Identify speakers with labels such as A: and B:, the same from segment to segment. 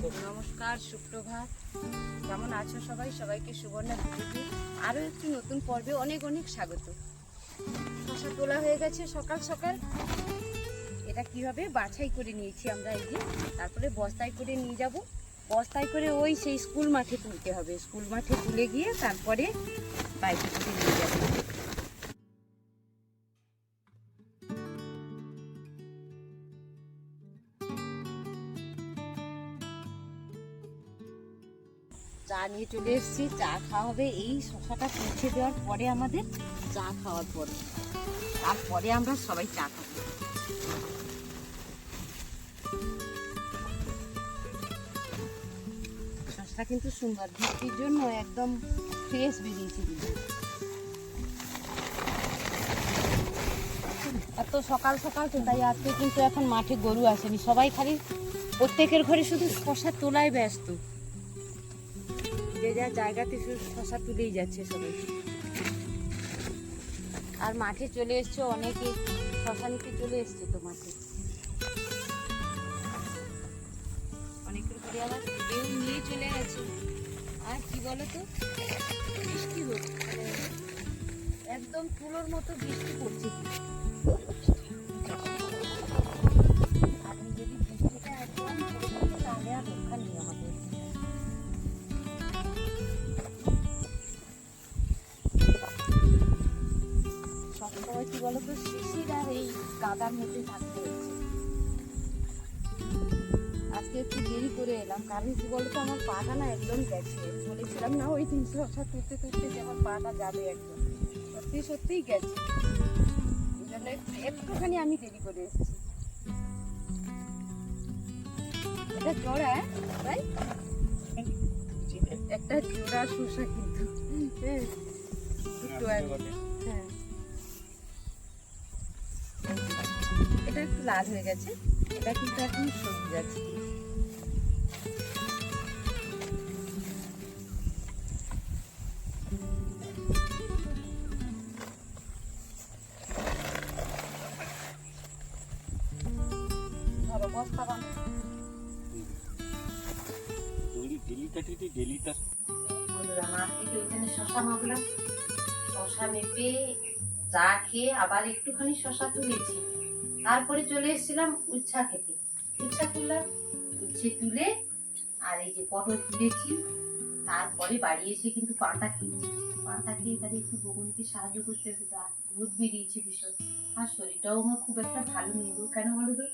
A: নমস্কার, সুপ্রভাত। কেমন আছো সবাই? সবাইকে সুবর্ণা ভিডিওতে আরও একটি নতুন পর্বে অনেক অনেক স্বাগত। শসা তোলা হয়ে গেছে সকাল সকাল। এটা কিভাবে বাছাই করে নিয়েছি আমরা, এই যে তারপরে বস্তায় করে নিয়ে যাব। বস্তায় করে ওই সেই স্কুল মাঠে তুলতে হবে। স্কুল মাঠে তুলে গিয়ে তারপরে বাইকে করে নিয়ে যাবো। চা নিয়ে চলে এসেছি, চা খাওয়া হবে। এই শসাটা পৌঁছে দেওয়ার পরে আমাদের চা খাওয়ার পরে, তারপরে আমরা সবাই চা খাবো। শসাটা কিন্তু সুন্দর, বৃষ্টির জন্য একদম ফ্রেশ বেরিয়েছে। এত সকাল সকাল তো, তাই আজকে কিন্তু এখন মাঠে গরু আসেনি। সবাই খালি প্রত্যেকের ঘরে শুধু শসা তোলায় ব্যস্ত। যে যার জায়গাতে শুধু শসা তুলেই যাচ্ছে সবাই। আর মাঠে চলে এসছে অনেকে, শসা নিতে চলে এসছে তো মাঠে। অনেকের ঘরে আবার কেউ নিয়ে চলে গেছে। আর কি বলতো, বৃষ্টি হচ্ছে, একদম তুলোর মতো বৃষ্টি পড়ছে। আপনি যদি বৃষ্টিটা একদম তাহলে আর রক্ষা নেই আমাদের। সবসময় কি বলতো, শিশির আর এই কাদার মধ্যে থাকতে হচ্ছে। আজকে একটু দেরি করে এলাম, কারণ কি বলতো, আমার পাটা না একদম গেছে। বলেছিলাম না ওই দিন শসা তুলতে তুলতে যে আমার পাটা যাবে একদম, সত্যি সত্যিই গেছে। এই জন্য একটুখানি আমি দেরি করে এসেছি। এটা জোড়া, তাই একটা জোড়া শসা কিন্তু। হ্যাঁ, হ্যাঁ, এটা একটু লাল হয়ে গেছে। এটা কিন্তু এখন সবুজ আছে। বস্তা বানাবো। বন্ধুরা, মাঠ থেকে ওইখানে শসা মাগলাম, শসা মেপে চা খেয়ে আবার একটুখানি শসা তুলেছি। তারপরে চলে এসেছিলাম উচ্ছা খেতে। উচ্ছা তুললাম, উচ্ছে তুলে আর এই যে পটল তুলেছি। তারপরে বাড়ি এসে কিন্তু পাতা খেয়েছি। পাতা খেয়ে তাহলে একটু বকুনিকে সাহায্য করতে হবে। রোদ বেরিয়েছে ভীষণ, আর শরীরটাও আমার খুব একটা ভালো নেই। কেন বলো তো,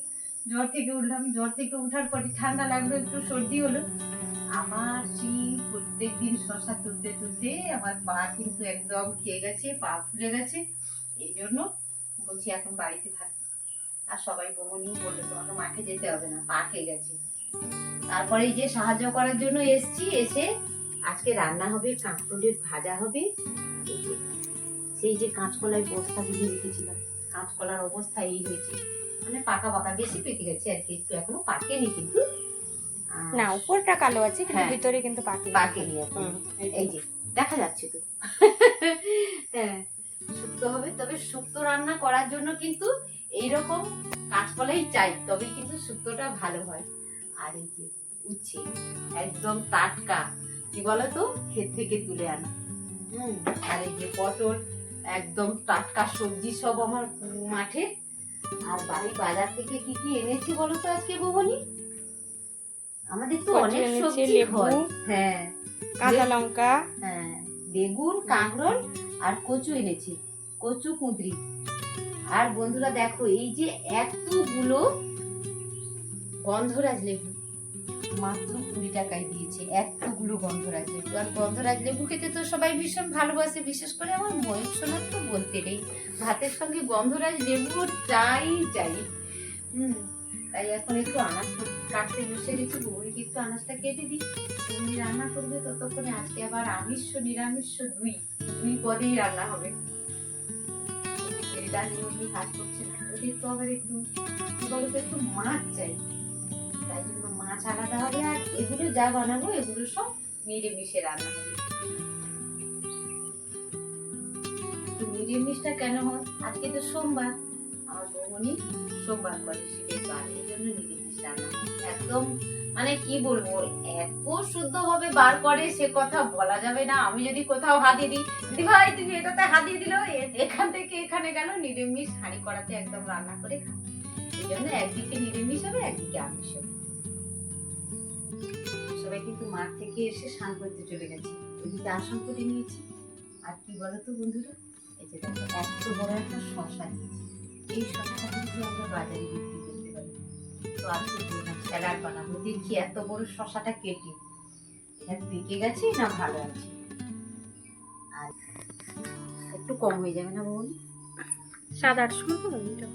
A: জ্বর থেকে উঠলাম, জ্বর থেকে উঠার পরে ঠান্ডা লাগলো, একটু সর্দি হলো। আমার সেই প্রত্যেকদিন শসা তুলতে তুলতে আমার পা কিন্তু একদম খেয়ে গেছে, পা ফুলে গেছে। এই জন্য বলছি এখন বাড়িতে থাকি। আর সবাই বমনিও বললো তোমাকে মাঠে যেতে হবে না, পা খেয়ে গেছে। তারপরে এই যে সাহায্য করার জন্য এসছি। এসে আজকে রান্না হবে, কাঁকরোলের ভাজা হবে। সেই যে কাঁচকলায় বস্তা বেঁধে রেখেছিলাম, কাঁচকলার অবস্থা এই হয়েছে, মানে পাকা পাকা, বেশি পেকে গেছে আর কি, একটু এখনো পাকেনি কিন্তু।
B: না, উপরটা কালো আছে কিন্তু ভিতরে কিন্তু
A: পাকেনি এখন। এই যে দেখা যাচ্ছে তো। হ্যাঁ, শুক্তো হবে। তবে শুক্তো রান্না করার জন্য কিন্তু এইরকম কাঁচকলাই চাই, তবে কিন্তু শুক্তোটা ভালো হয়। আর এই যে উচ্ছে একদম টাটকা, কি বলতো, ক্ষেত থেকে তুলে আনা। আর এই যে পটল একদম টাটকা সবজি সব আমার মাঠে। আর বাড়ি বাজার থেকে কি কি এনেছি বলতো আজকে বৌমনি? আমাদের তো অনেক সবজি হয়। হ্যাঁ,
B: কাঁচা লঙ্কা,
A: হ্যাঁ, বেগুন, কাঁকরোল আর কচু এনেছি, কচু কুঁদরি। আর বন্ধুরা দেখো, এই যে এতগুলো গন্ধরাজ লেবু, মাত্র 20 টাকায় দিয়েছে এতগুলো গন্ধরাজ লেবু। আর গন্ধরাজ লেবু খেতে তো সবাই ভীষণ ভালোবাসে, বিশেষ করে আমার ময়ূর সোনার তো বলতে নেই। ভাতের সঙ্গে গন্ধরাজ লেবু চাই চাই। তাই এখন একটু আনাজ কাটতে বসে গেছি। বৌদিকে একটু আনাজটা কেটে দিই, তুমি রান্না করবে। ততক্ষণে আজকে আবার আমিষ নিরামিষ দুই পদেই রান্না হবে। কাজ করছে না, ওদের তো আবার একটু কি বলতো, একটু মাছ চাই। তাই জন্য মাছ আলাদা হবে, আর এগুলো যা বানাবো এগুলো সব নিরামিষে রান্না হবে। নিরামিষটা কেন হয়? আজকে তো সোমবার, আমার বৌমনি সোমবার করে, শিবের বার, এই জন্য নিরামিষ রান্না হয়। একদম মানে কি বলবো, এত শুদ্ধ ভাবে বার করে সে কথা বলা যাবে না। আমি যদি কোথাও হাতিয়ে দিই, দিদি ভাই তুমি এটাতে হাতিয়ে দিল, এখান থেকে এখানে গেল, নিরামিষ হাঁড়ি করাতে একদম রান্না করে খাও। এই জন্য একদিকে নিরামিষ হবে, একদিকে আমিষ হবে। সবাই কিন্তু মাঠ থেকে এসে স্নান করতে চলে গেছে, ওইদিকে আসন করে নিয়েছি। আর কি বলতো বন্ধুরা, এই যে দেখো এত বড় একটা শশা নিয়েছি, এই শশাটা কিন্তু আমরা বাজারে বিক্রি করতে পারি। তো আজকে বললাম স্যালাড বানাবো, দেখি এত বড় শশাটা কেটে পেকে গেছে না ভালো আছে। আর একটু কম হয়ে যাবে না বৌনি?
B: 700-800 মতো হবে এটা।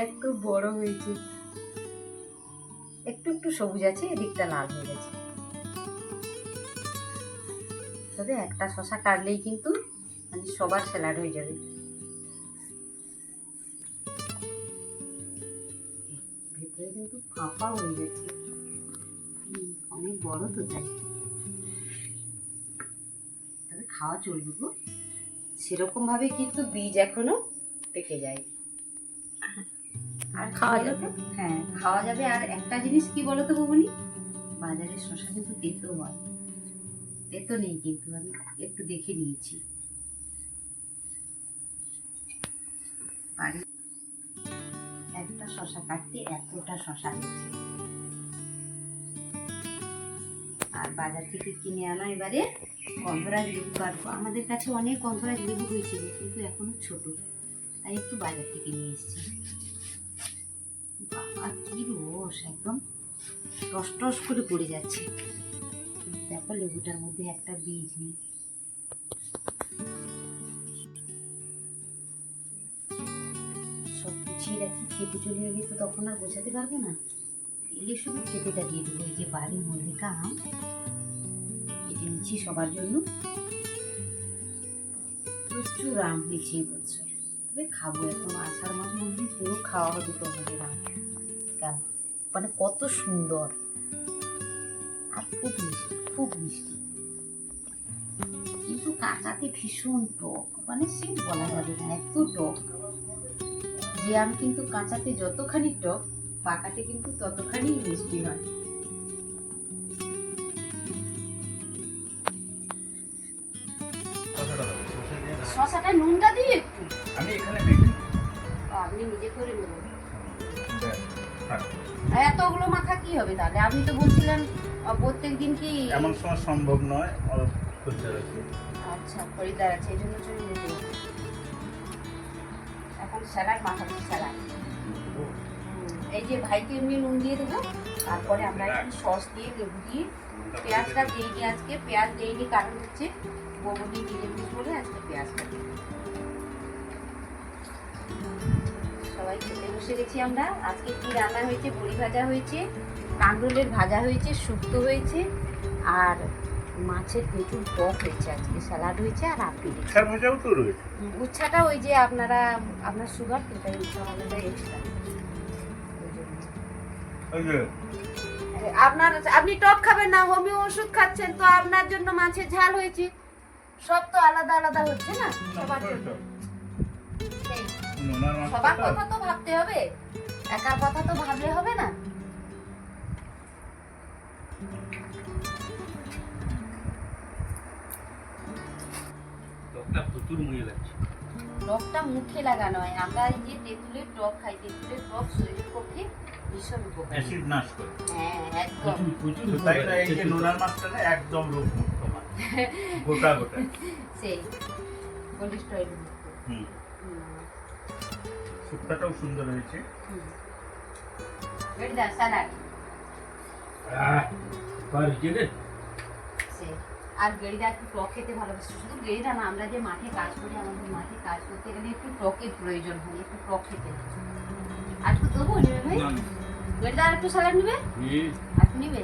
A: এত বড় হয়েছে, একটু একটু সবুজ আছে, এদিকটা লাল হয়ে গেছে। তবে একটা শশা কাটলেই কিন্তু মানে সবার স্যালাড হয়ে যাবে। ভেতরে কিন্তু ফাঁপা হয়ে গেছে, অনেক বড় তো তাই। তবে খাওয়া চলবে গো, সেরকম ভাবে কিন্তু বীজ এখনো পেকে যায়। আর
B: খাওয়া
A: খাওয়া
B: যাবে।
A: যাবে, হ্যাঁ খাওয়া যাবে। আর একটা জিনিস কি বলতো বৌমনি, বাজারের শশা কিন্তু তেতো হয়, তেতো নেই কিন্তু আমি একটু দেখে নিয়েছি। বাড়ি একটা শশা কাটতে এতটা শশা নিয়েছে। আর বাজার থেকে কিনে আনা এবারে গন্ধরাজ লেবু কাটবো। আমাদের কাছে অনেক গন্ধরাজ লেবু হয়েছিল, কিন্তু এখনো ছোট, তাই একটু বাজার থেকে নিয়ে এসেছি। বাবা কি রস, একদম টস টস করে পড়ে যাচ্ছে। দেখো লেবুটার মধ্যে একটা বীজ নেই। সব গুছিয়ে রাখি, খেতে চলে এলে তো তখন আর বোঝাতে পারবো না। এলে শুধু খেতেটা দিয়ে দেবো। এই যে বাড়ি মল্লিকা আম কেটে নিচ্ছি সবার জন্য। প্রচুর আম হয়েছে এবছর, তবে খাবো এখন। আষাঢ় মাস মধ্যে পুরো খাওয়া হবে তোমাদের আম। কেন মানে কত সুন্দর আর খুব মিষ্টি, খুব মিষ্টি, কিন্তু কাঁচাতে ভীষণ টক, মানে সে বলা যাবে না, এত টক। যে আম কিন্তু কাঁচাতে যতখানি টক, পাকাতে কিন্তু ততখানি মিষ্টি হয়। শশাটা নুনটা দিই একটু,
C: আমি এখানে দেখি
A: আপনি নিজে করে নেবেন। এতগুলো মাথা কি হবে তাহলে? আপনি তো বলছিলেন প্রত্যেক দিন কি।
C: এমন সময় সম্ভব নয়, অল্প খরচা আছে।
A: আচ্ছা খরিদ্দার আছে, এই জন্য চলে যেতে হবে। এখন স্যালাড মাথা দিয়ে স্যালাড। এই যে ভাইকে এমনি নুন দিয়ে দেবো, তারপরে আমরা একটু সস দিয়ে লেবু দিয়ে। পেঁয়াজটা দিইনি আজকে, পেঁয়াজ দিইনি কারণ হচ্ছে বৌমনি নিরামিষ বলে আজকে পেঁয়াজটা দিই। সবাই খেতে বসে গেছি আমরা। আজকে কি রান্না হয়েছে? বড়ি ভাজা হয়েছে, কাঁকরোলের ভাজা হয়েছে, শুক্তো হয়েছে, আর মাছের প্রচুর টক হয়েছে আজকে, স্যালাড হয়েছে, আর আপেল।
C: উচ্ছার ভাজাও তো রয়েছে।
A: উচ্ছাটা ওই যে আপনার সুগার তো, তাই উচ্ছা ভাজাটা এক্সট্রা।
C: ওই যে
A: আপনি টক খাবেন না, হোমিও ওষুধ খাচ্ছেন, তো আপনার জন্য মাছের ঝাল হয়েছে। সব তো আলাদা আলাদা হচ্ছে না সবার জন্য। সেই
C: নোনার
A: সবার
C: মাছটা
A: কথা তো ভাবতে হবে, একার কথা তো ভাবলে হবে না।
C: টকটা প্রচুর মুড়িয়ে লাগছে।
A: টকটা মুখে লাগানো হয়। আমরা এই যে তেঁতুলের টক খাই, তেঁতুলের টক শরীরের পক্ষে ভীষণ উপকারী।
C: অ্যাসিড নাশ করে।
A: হ্যাঁ একদম।
C: প্রচুর তাই না, এই যে নোনার মাছটা না একদম রোগমুক্ত মাছ, গোটা গোটা।
A: সেই কোলেস্টেরল মুক্ত।
C: হুম,
A: হুম,
C: শুক্তাটাও সুন্দর হয়েছে।
A: হুম। বেড়ে স্যালাড সেই। আর গেড়িদা একটু টক খেতে ভালোবাসে। শুধু গেড়িদা না, আমরা যে মাঠে কাজ করি, আমাদের মাঠে কাজ করতে গেলে একটু টকের প্রয়োজন হয়, একটু টক খেতে। আর একটু দেবো নেবে ভাই? গেড়িদা আর একটু স্যালাড নেবে? আর নেবে?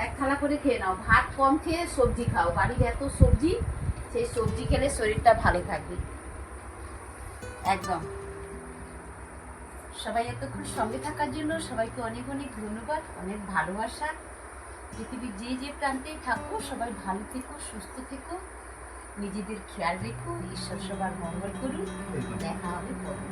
A: এক থালা করে খেয়ে নাও, ভাত কম খেয়ে সবজি খাও। বাড়ির এত সবজি, সেই সবজি খেলে শরীরটা ভালো থাকবে একদম। সবাই এতক্ষণ সঙ্গে থাকার জন্য সবাইকে অনেক অনেক ধন্যবাদ, অনেক ভালোবাসা। পৃথিবীর যে যে প্রান্তেই থাকো সবাই ভালো থেকো, সুস্থ থেকো, নিজেদের খেয়াল রেখো। ঈশ্বর সবার মঙ্গল করুন। দেখা হবে পরে।